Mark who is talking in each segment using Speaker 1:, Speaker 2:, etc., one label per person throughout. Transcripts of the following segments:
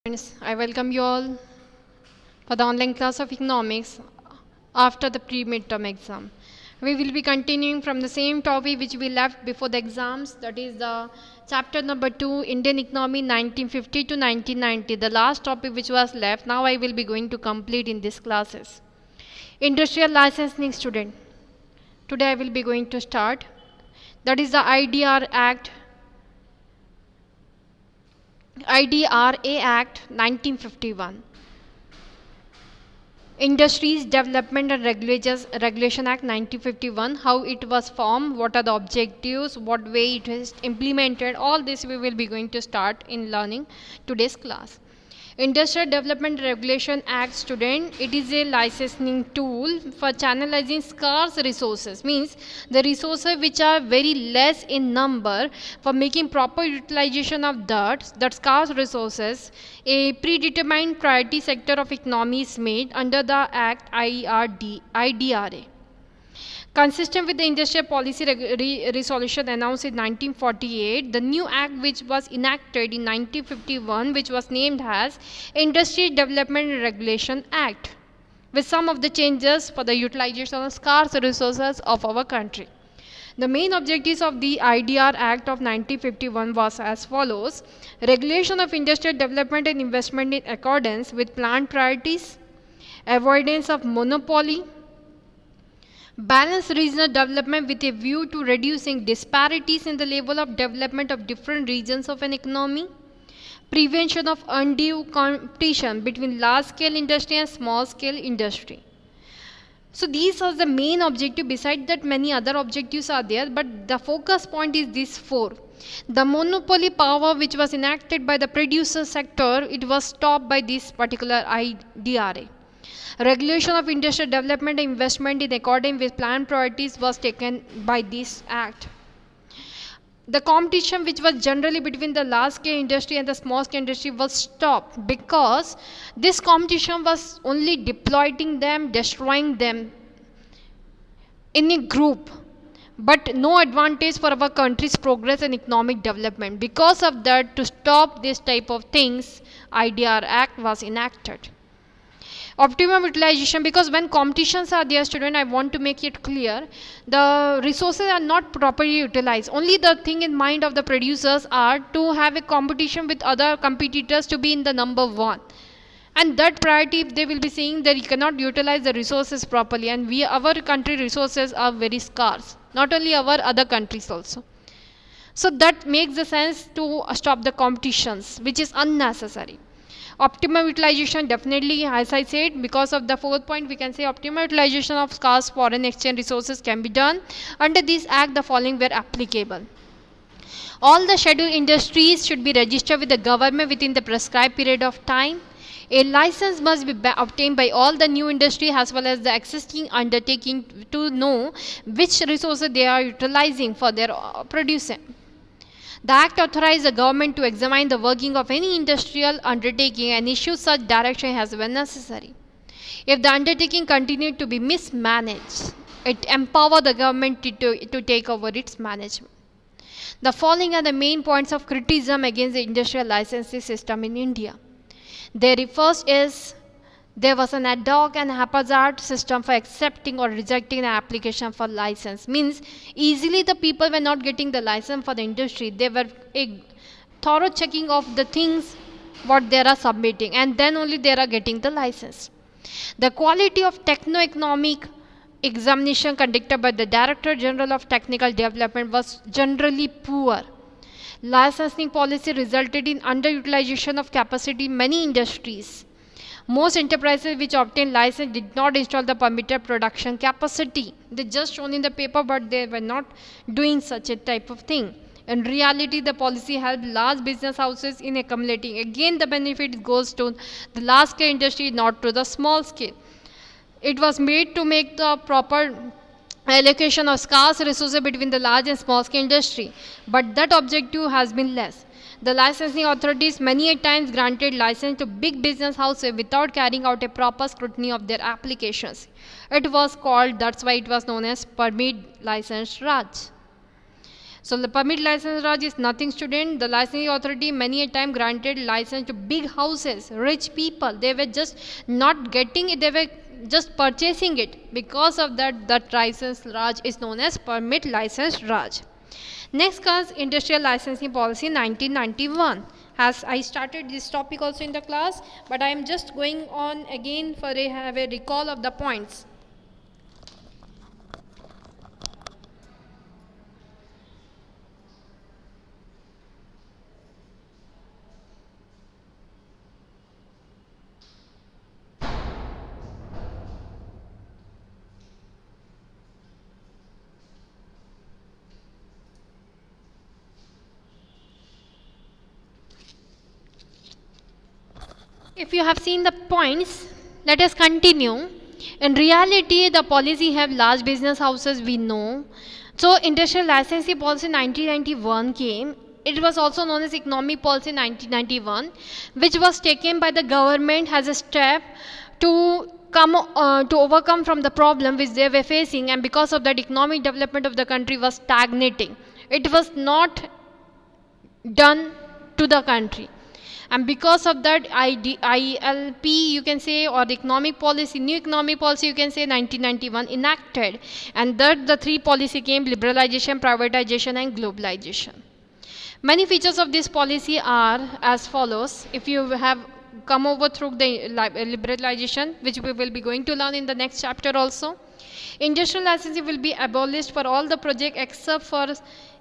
Speaker 1: Friends, I welcome you all for the online class of economics after the pre-midterm exam. We will be continuing from the same topic which we left before the exams, that is the chapter number 2, Indian economy 1950 to 1990, the last topic which was left. Now I will be going to complete in these classes. Industrial licensing student. Today I will be going to start. That is the IDRA Act 1951. Industries Development and Regulation Act 1951, how it was formed, what are the objectives, what way it is implemented, all this we will be going to start in learning today's class. Industrial Development Regulation Act student, it is a licensing tool for channelizing scarce resources, means the resources which are very less in number, for making proper utilization of that scarce resources. A predetermined priority sector of economy is made under the Act IDRA. Consistent with the industrial policy resolution announced in 1948, the new act which was enacted in 1951, which was named as Industry Development and Regulation Act, with some of the changes for the utilization of scarce resources of our country. The main objectives of the IDR Act of 1951 was as follows: regulation of industrial development and investment in accordance with planned priorities, avoidance of monopoly, balance regional development with a view to reducing disparities in the level of development of different regions of an economy, prevention of undue competition between large-scale industry and small-scale industry. So these are the main objective. Beside that, many other objectives are there, but the focus point is these four. The monopoly power which was enacted by the producer sector, it was stopped by this particular IDRA. Regulation of industrial development and investment in accordance with planned priorities was taken by this act. The competition which was generally between the large scale industry and the small scale industry was stopped, because this competition was only deploying them, destroying them in a group, but no advantage for our country's progress and economic development. Because of that, to stop this type of things, IDR Act was enacted. Optimum utilization, because when competitions are there, student, I want to make it clear, the resources are not properly utilized. Only the thing in mind of the producers are to have a competition with other competitors to be in the number one. And that priority, if they will be saying that you cannot utilize the resources properly, and our country resources are very scarce, not only our other countries also. So that makes the sense to stop the competitions, which is unnecessary. Optimum utilization, definitely, as I said, because of the fourth point, we can say optimum utilization of scarce foreign exchange resources can be done. Under this act, the following were applicable. All the scheduled industries should be registered with the government within the prescribed period of time. A license must be obtained by all the new industry as well as the existing undertaking to know which resources they are utilizing for their producing. The Act authorized the government to examine the working of any industrial undertaking and issue such direction as when necessary. If the undertaking continued to be mismanaged, it empowered the government to take over its management. The following are the main points of criticism against the industrial licensing system in India. First is, there was an ad hoc and haphazard system for accepting or rejecting an application for license. Means easily the people were not getting the license for the industry. They were a thorough checking of the things what they are submitting, and then only they are getting the license. The quality of techno-economic examination conducted by the Director General of Technical Development was generally poor. Licensing policy resulted in underutilization of capacity in many industries. Most enterprises which obtained license did not install the permitted production capacity. They just shown in the paper, but they were not doing such a type of thing. In reality, the policy helped large business houses in accumulating. Again, the benefit goes to the large scale industry, not to the small scale. It was made to make the proper allocation of scarce resources between the large and small scale industry, but that objective has been less. The licensing authorities many a times granted license to big business houses without carrying out a proper scrutiny of their applications. It was called, that's why it was known as permit license Raj. So the permit license Raj is nothing, student. The licensing authority many a time granted license to big houses, rich people. They were just not getting it, they were just purchasing it. Because of that, that license Raj is known as permit license Raj. Next comes Industrial Licensing Policy 1991. As I started this topic also in the class, but I am just going on again for have a recall of the points. If you have seen the points, let us continue. In reality, the policy have large business houses, we know. So, Industrial Licensing Policy 1991 came. It was also known as Economic Policy 1991, which was taken by the government as a step to to overcome from the problem which they were facing, and because of that, economic development of the country was stagnating. It was not done to the country, and because of that ILP you can say, or the economic policy, new economic policy you can say, 1991 enacted, and that the three policy came: liberalization, privatization and globalization. Many features of this policy are as follows. If you have come over through the liberalization, which we will be going to learn in the next chapter also, industrial licensing will be abolished for all the project except for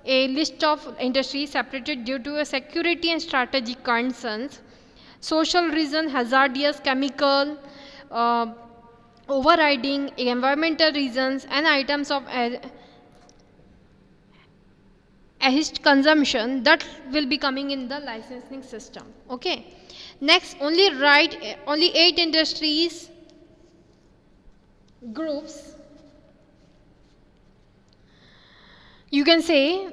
Speaker 1: a list of industries separated due to a security and strategic concerns, social reason, hazardous chemical, overriding, environmental reasons, and items of highest consumption that will be coming in the licensing system. Okay. Next, only 8 industries groups you can say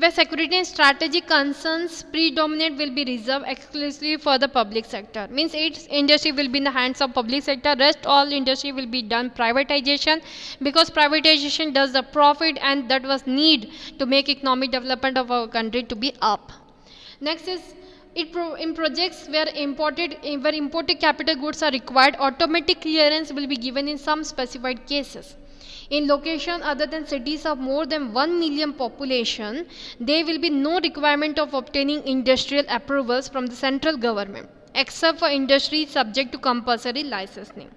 Speaker 1: where security and strategic concerns predominate will be reserved exclusively for the public sector. Means 8 industry will be in the hands of public sector, rest all industry will be done privatization, because privatization does the profit, and that was need to make economic development of our country to be up. Next is in projects where imported capital goods are required, automatic clearance will be given in some specified cases. In location other than cities of more than 1 million population, there will be no requirement of obtaining industrial approvals from the central government, except for industries subject to compulsory licensing.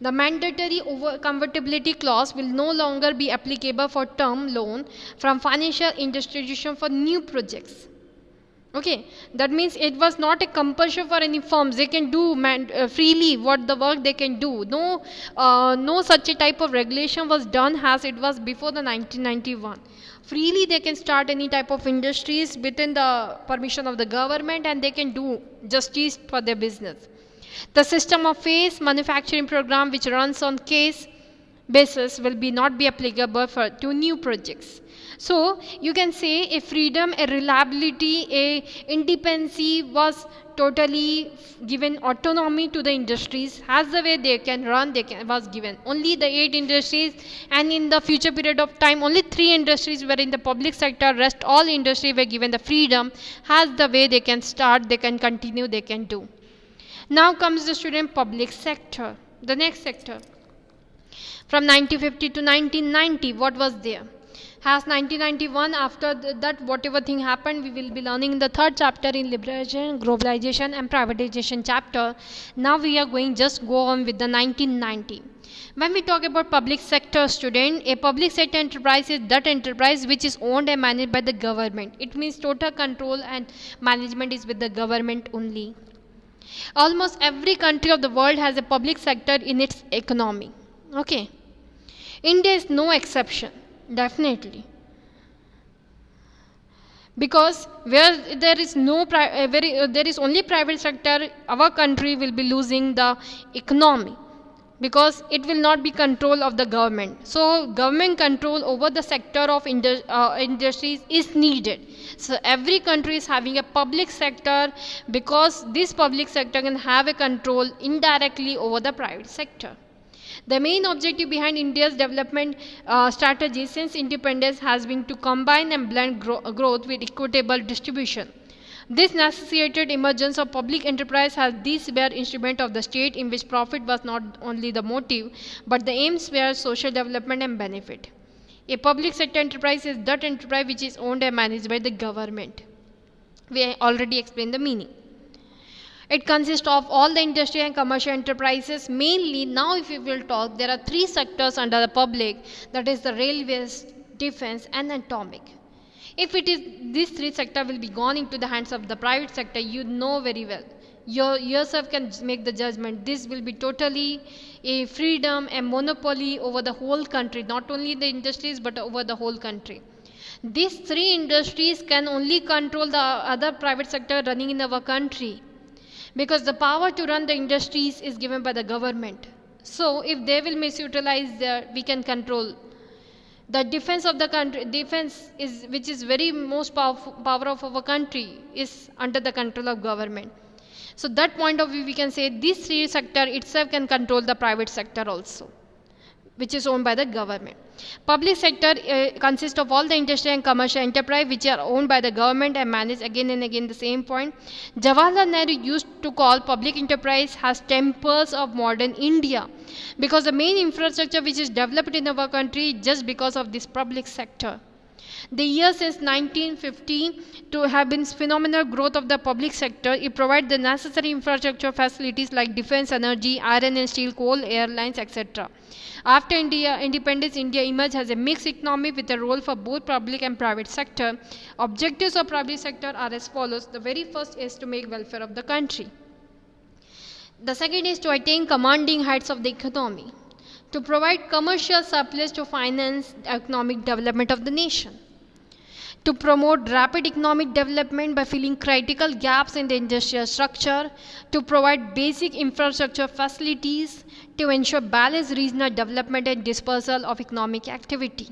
Speaker 1: The mandatory convertibility clause will no longer be applicable for term loan from financial institution for new projects. Okay, that means it was not a compulsion for any firms. They can do freely what the work they can do. No such a type of regulation was done as it was before the 1991. Freely they can start any type of industries within the permission of the government, and they can do justice for their business. The system of phase manufacturing program, which runs on case basis, will not be applicable to new projects. So you can say a freedom, a reliability, a independency was totally given autonomy to the industries as the way they can run, was given. Only the 8 industries, and in the future period of time only 3 industries were in the public sector, rest all industries were given the freedom as the way they can start, they can continue, they can do. Now comes the student public sector, the next sector. From 1950 to 1990, what was there? Has 1991, after that whatever thing happened, we will be learning in the 3rd chapter in liberalization, globalization and privatization chapter. Now we are going just go on with the 1990. When we talk about public sector, student, a public sector enterprise is that enterprise which is owned and managed by the government. It means total control and management is with the government only. Almost every country of the world has a public sector in its economy. Okay. India is no exception. Definitely, because where there is there is only private sector, our country will be losing the economy, because it will not be control of the government. So government control over the sector of industries is needed. So every country is having a public sector, because this public sector can have a control indirectly over the private sector. The main objective behind India's development strategy since independence has been to combine and blend growth with equitable distribution. This necessitated emergence of public enterprise as these were instrument of the state in which profit was not only the motive, but the aims were social development and benefit. A public sector enterprise is that enterprise which is owned and managed by the government. We already explained the meaning. It consists of all the industrial and commercial enterprises. Mainly, now if we will talk, there are three sectors under the public, that is the railways, defense and atomic. If it is these three sectors will be gone into the hands of the private sector, you know very well. Yourself can make the judgment. This will be totally a freedom and monopoly over the whole country, not only the industries but over the whole country. These three industries can only control the other private sector running in our country, because the power to run the industries is given by the government. So if they will misutilize we can control. The defense of the country, defense is which is very most power of our country is under the control of government. So that point of view we can say this three sector itself can control the private sector also, which is owned by the government. Public sector consists of all the industrial and commercial enterprise which are owned by the government and managed again and again the same point. Jawaharlal Nehru used to call public enterprise has tempers of modern India, because the main infrastructure which is developed in our country just because of this public sector. The year since 1950 to have been phenomenal growth of the public sector. It provides the necessary infrastructure facilities like defense, energy, iron and steel, coal, airlines, etc. After independence, India emerged as a mixed economy with a role for both public and private sector. Objectives of public sector are as follows. The very first is to make welfare of the country. The second is to attain commanding heights of the economy, to provide commercial surplus to finance the economic development of the nation, to promote rapid economic development by filling critical gaps in the industrial structure, to provide basic infrastructure facilities, to ensure balanced regional development and dispersal of economic activity,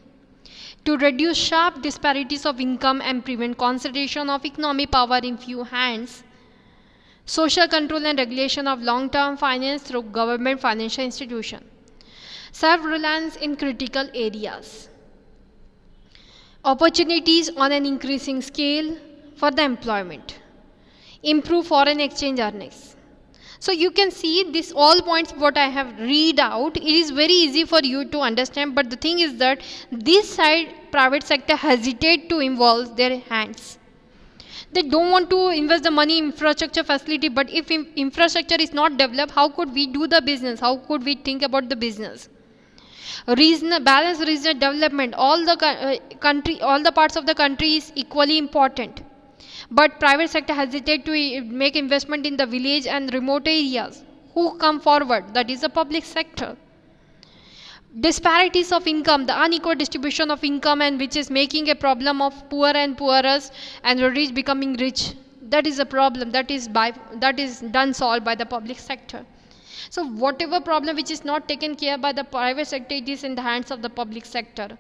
Speaker 1: to reduce sharp disparities of income and prevent concentration of economic power in few hands, social control and regulation of long-term finance through government financial institutions, self-reliance in critical areas, opportunities on an increasing scale for the employment, improve foreign exchange earnings. So you can see this all points what I have read out. It is very easy for you to understand, but the thing is that this side private sector hesitate to involve their hands. They don't want to invest the money in infrastructure facility, but if infrastructure is not developed, how could we do the business? How could we think about the business? Balanced regional development, all the parts of the country is equally important, but private sector hesitate to make investment in the village and remote areas. Who come forward? That is the public sector. Disparities of income, the unequal distribution of income, and which is making a problem of poor and poorest and the rich becoming rich. That is a problem that is done solved by the public sector. So whatever problem which is not taken care by the private sector, it is in the hands of the public sector,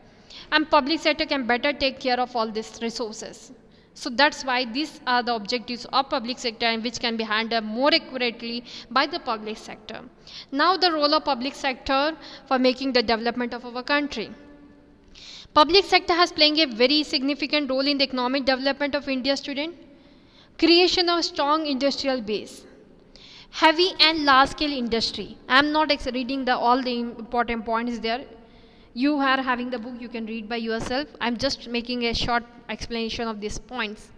Speaker 1: and public sector can better take care of all these resources. So that's why these are the objectives of public sector, and which can be handled more accurately by the public sector. Now the role of public sector for making the development of our country. Public sector has playing a very significant role in the economic development of India, student. Creation of strong industrial base. Heavy and large scale industry. I am not reading all the important points there. You are having the book, you can read by yourself. I am just making a short explanation of these points.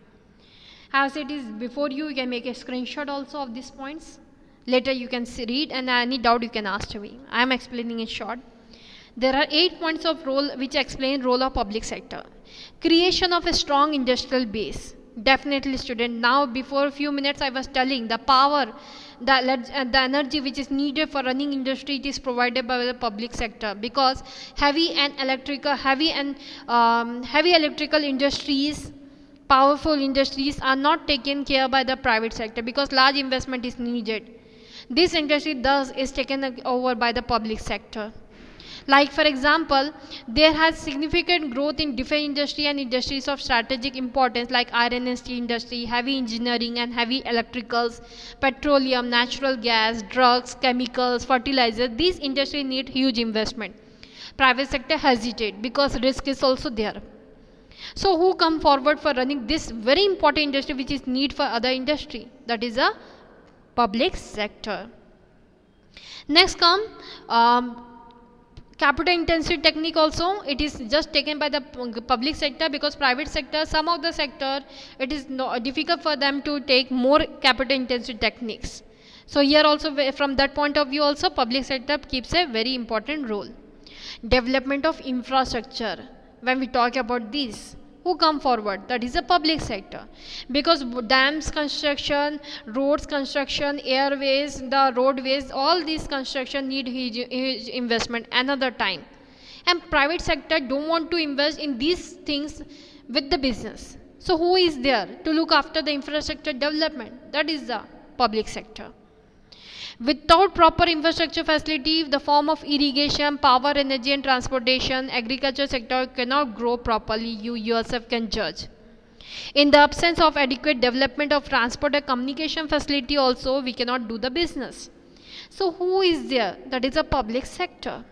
Speaker 1: As it is before you, you can make a screenshot also of these points. Later you can read, and any doubt you can ask to me. I am explaining it short. There are 8 points of role which explain role of public sector. Creation of a strong industrial base. Definitely, student. Now before a few minutes I was telling the power, the energy which is needed for running industry, it is provided by the public sector, because heavy electrical industries, powerful industries are not taken care by the private sector, because large investment is needed. This industry thus is taken over by the public sector. Like for example, there has significant growth in defense industry and industries of strategic importance like iron and steel industry, heavy engineering and heavy electricals, petroleum, natural gas, drugs, chemicals, fertilizer. These industries need huge investment. Private sector hesitate because risk is also there. So who come forward for running this very important industry which is need for other industry? That is a public sector. Next come capital intensive technique. Also it is just taken by the public sector, because private sector, some of the sector, it is difficult for them to take more capital intensive techniques. So here also from that point of view also public sector keeps a very important role. Development of infrastructure, when we talk about this, who come forward? That is a public sector, because dams construction, roads construction, airways, the roadways, all these construction need huge investment another time, and private sector don't want to invest in these things with the business. So who is there to look after the infrastructure development? That is the public sector. Without proper infrastructure facility, the form of irrigation, power, energy and transportation, agriculture sector cannot grow properly. You yourself can judge. In the absence of adequate development of transport and communication facility also, we cannot do the business. So who is there? That is a public sector,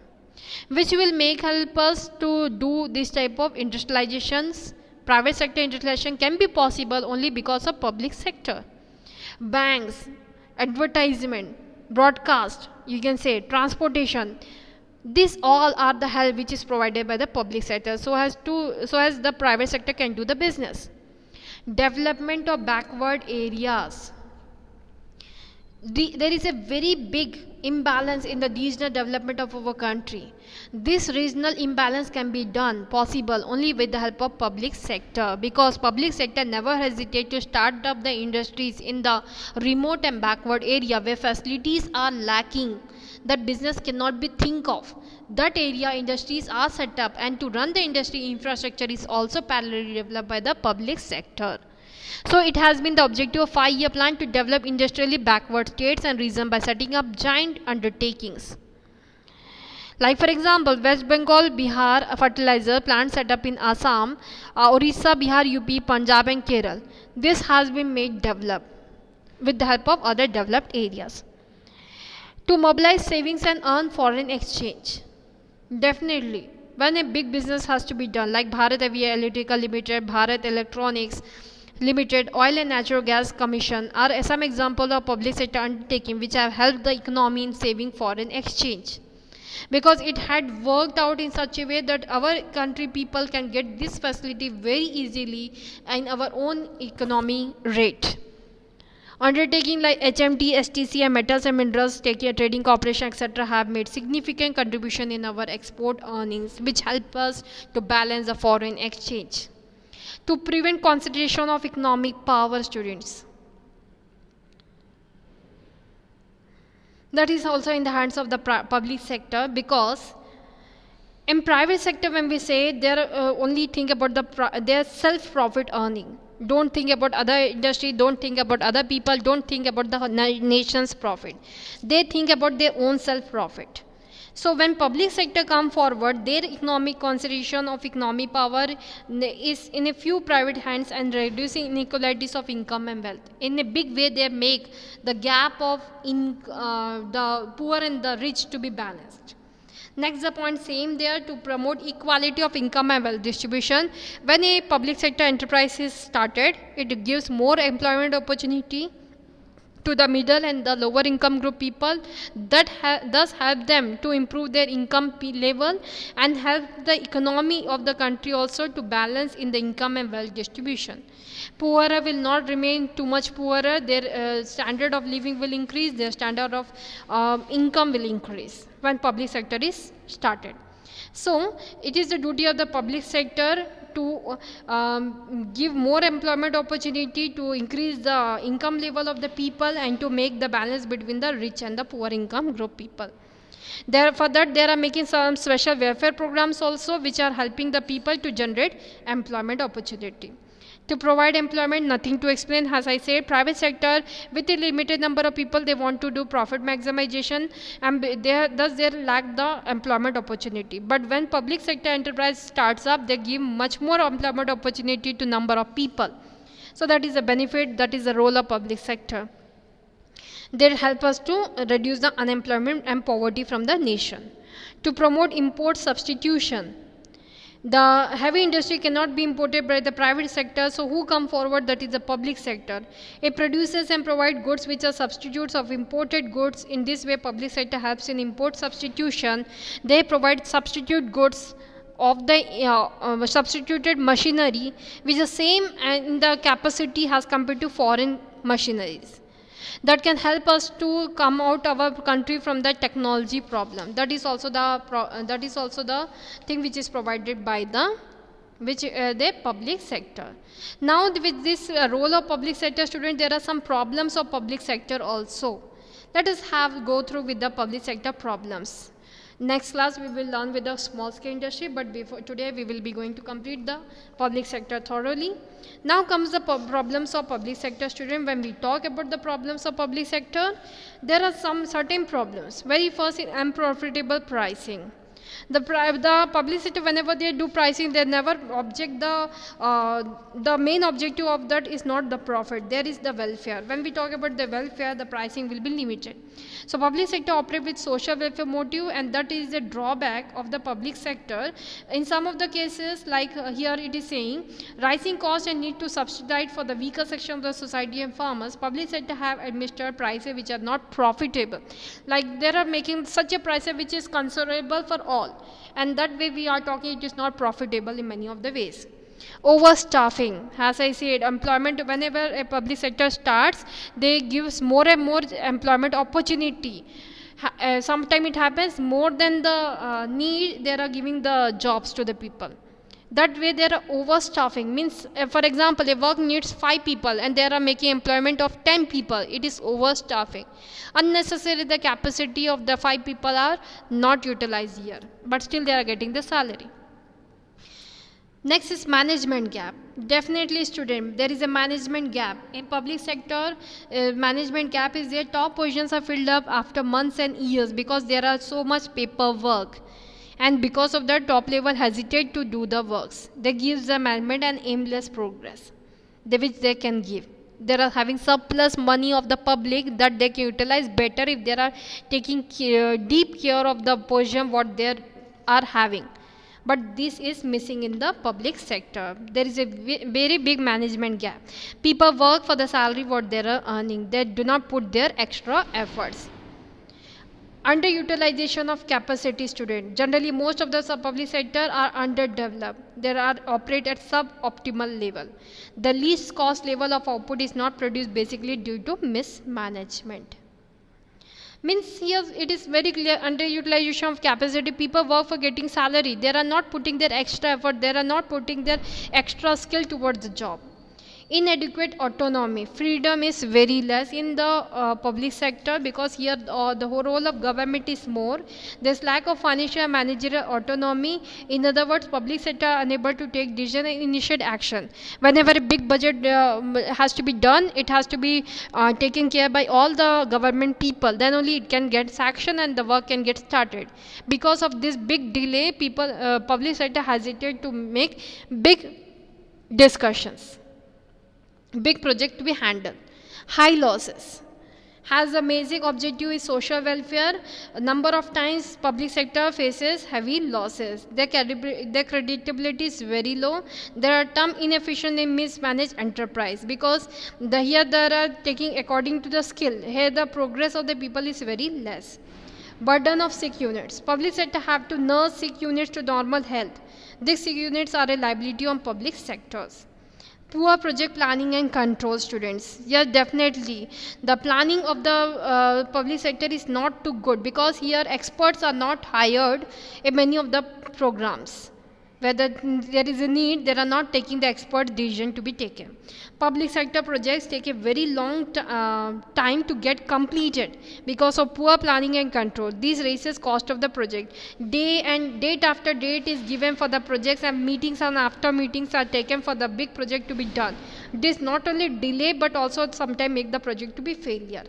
Speaker 1: which will help us to do this type of industrializations. Private sector industrialization can be possible only because of public sector. Banks, advertisement, broadcast, you can say transportation, these all are the help which is provided by the public sector, so as the private sector can do the business. Development of backward areas. There is a very big imbalance in the regional development of our country. This regional imbalance can be done possible only with the help of public sector, because public sector never hesitate to start up the industries in the remote and backward area where facilities are lacking, that business cannot be think of. That area industries are set up, and to run the industry infrastructure is also parallelly developed by the public sector. So it has been the objective of 5-year plan to develop industrially backward states and regions by setting up giant undertakings. Like for example, West Bengal, Bihar, a fertilizer plant set up in Assam, Orissa, Bihar, UP, Punjab and Kerala. This has been made develop with the help of other developed areas. To mobilize savings and earn foreign exchange. Definitely, when a big business has to be done, like Bharat Heavy Electrical Limited, Bharat Electronics Limited, Oil and Natural Gas Commission are some examples of public sector undertaking which have helped the economy in saving foreign exchange, because it had worked out in such a way that our country people can get this facility very easily in our own economy rate. Undertaking like HMT, STC and Metals and Minerals Trading Corporation etc. have made significant contribution in our export earnings, which help us to balance the foreign exchange. To prevent concentration of economic power, students, that is also in the hands of the public sector, because in private sector when we say they're only think about their self profit earning, don't think about other industry, don't think about other people, don't think about the nation's profit, they think about their own self profit. So when public sector come forward, their economic concentration of economic power is in a few private hands and reducing inequalities of income and wealth. In a big way, they make the gap of the poor and the rich to be balanced. Next, the point same there, to promote equality of income and wealth distribution. When a public sector enterprise is started, it gives more employment opportunity to the middle and the lower income group people, that thus help them to improve their income level and help the economy of the country also to balance in the income and wealth distribution. Poorer will not remain too much poorer, their standard of living will increase, their standard of income will increase when public sector is started. So it is the duty of the public sector to give more employment opportunity, to increase the income level of the people and to make the balance between the rich and the poor income group people. For that they are making some special welfare programs also which are helping the people to generate employment opportunity. To provide employment, nothing to explain. As I said, private sector with a limited number of people, they want to do profit maximization, and they lack the employment opportunity. But when public sector enterprise starts up, they give much more employment opportunity to number of people. So that is a benefit, that is the role of public sector. They help us to reduce the unemployment and poverty from the nation. To promote import substitution, the heavy industry cannot be imported by the private sector, so who come forward? That is the public sector. It produces and provides goods which are substitutes of imported goods. In this way, public sector helps in import substitution. They provide substitute goods of the substituted machinery which is same in the capacity as compared to foreign machineries. That can help us to come out of our country from the technology problem. That is also the thing which is provided by the public sector. Now with this role of public sector, student, there are some problems of public sector also. Let us go through with the public sector problems. Next class we will learn with the small scale industry, but before today we will be going to complete the public sector thoroughly. Now comes the problems of public sector, student. When we talk about the problems of public sector, there are some certain problems. Very first, in unprofitable pricing. The public sector, whenever they do pricing, they never object the main objective of that is not the profit, there is the welfare. When we talk about the welfare, the pricing will be limited. So public sector operate with social welfare motive, and that is the drawback of the public sector. In some of the cases, like here it is saying, rising cost and need to subsidize for the weaker section of the society and farmers, public sector have administered prices which are not profitable. Like they are making such a price which is considerable for all, and that way we are talking it is not profitable in many of the ways. Overstaffing, as I said, employment, whenever a public sector starts, they gives more and more employment opportunity. Sometimes it happens more than the need, they are giving the jobs to the people. That way there are overstaffing, means for example a work needs 5 people and they are making employment of 10 people, it is overstaffing. Unnecessarily the capacity of the 5 people are not utilized here, but still they are getting the salary. Next is management gap. Definitely student, there is a management gap. In public sector, management gap is there. Top positions are filled up after months and years because there are so much paperwork. And because of that, top level hesitate to do the works. They give the management an aimless progress, which they can give. They are having surplus money of the public that they can utilize better if they are taking deep care of the position what they are having. But this is missing in the public sector. There is a very big management gap. People work for the salary what they are earning. They do not put their extra efforts. Underutilization of capacity, student. Generally, most of the public sector are underdeveloped. They are operate at suboptimal level. The least cost level of output is not produced basically due to mismanagement. Means here it is very clear, underutilization of capacity. People work for getting salary. They are not putting their extra effort. They are not putting their extra skill towards the job. Inadequate autonomy. Freedom is very less in the public sector because here the whole role of government is more. There's lack of financial and managerial autonomy. In other words, public sector are unable to take decision and initiate action. Whenever a big budget has to be done, it has to be taken care by all the government people. Then only it can get action and the work can get started. Because of this big delay, public sector hesitate to make big discussions. Big project to be handled. High losses. Has a basic objective is social welfare. A number of times public sector faces heavy losses. Their creditability is very low. There are term inefficient and mismanaged enterprise because here they are taking according to the skill. Here the progress of the people is very less. Burden of sick units. Public sector have to nurse sick units to normal health. These sick units are a liability on public sectors. Poor project planning and control, students. Yes, definitely. The planning of the public sector is not too good because here experts are not hired in many of the programs. Whether there is a need, they are not taking the expert decision to be taken. Public sector projects take a very long time to get completed because of poor planning and control. This raises cost of the project. Date after date is given for the projects, and meetings and after meetings are taken for the big project to be done. This not only delay but also sometimes make the project to be failure.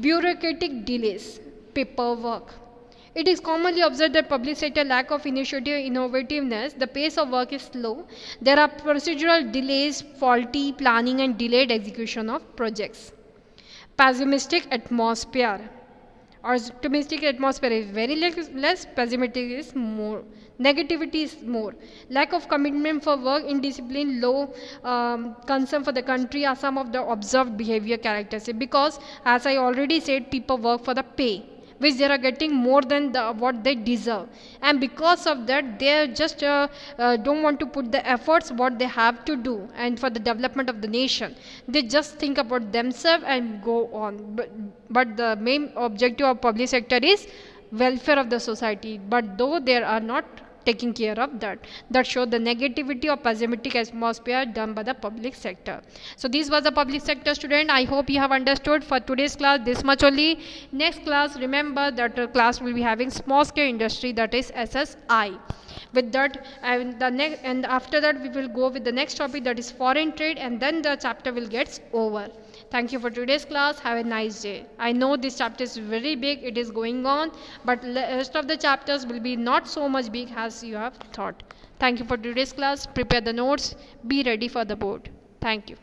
Speaker 1: Bureaucratic delays, paperwork. It is commonly observed that public sector lack of initiative, innovativeness, the pace of work is slow. There are procedural delays, faulty planning and delayed execution of projects. Pessimistic atmosphere. Optimistic atmosphere is very less, pessimistic is more. Negativity is more. Lack of commitment for work, indiscipline, low concern for the country are some of the observed behavior characteristics. Because, as I already said, people work for the pay, which they are getting more than what they deserve, and because of that they just don't want to put the efforts what they have to do and for the development of the nation. They just think about themselves and go on, but the main objective of public sector is welfare of the society, but though they are not taking care of that show the negativity or pessimistic atmosphere done by the public sector. So this was the public sector, student. I hope you have understood. For today's class this much only. Next class, remember that class will be having small scale industry, that is SSI. With that, and after that we will go with the next topic, that is foreign trade, and then the chapter will get over. Thank you for today's class. Have a nice day. I know this chapter is very big, it is going on, but rest of the chapters will be not so much big as you have thought. Thank you for today's class. Prepare the notes. Be ready for the board. Thank you.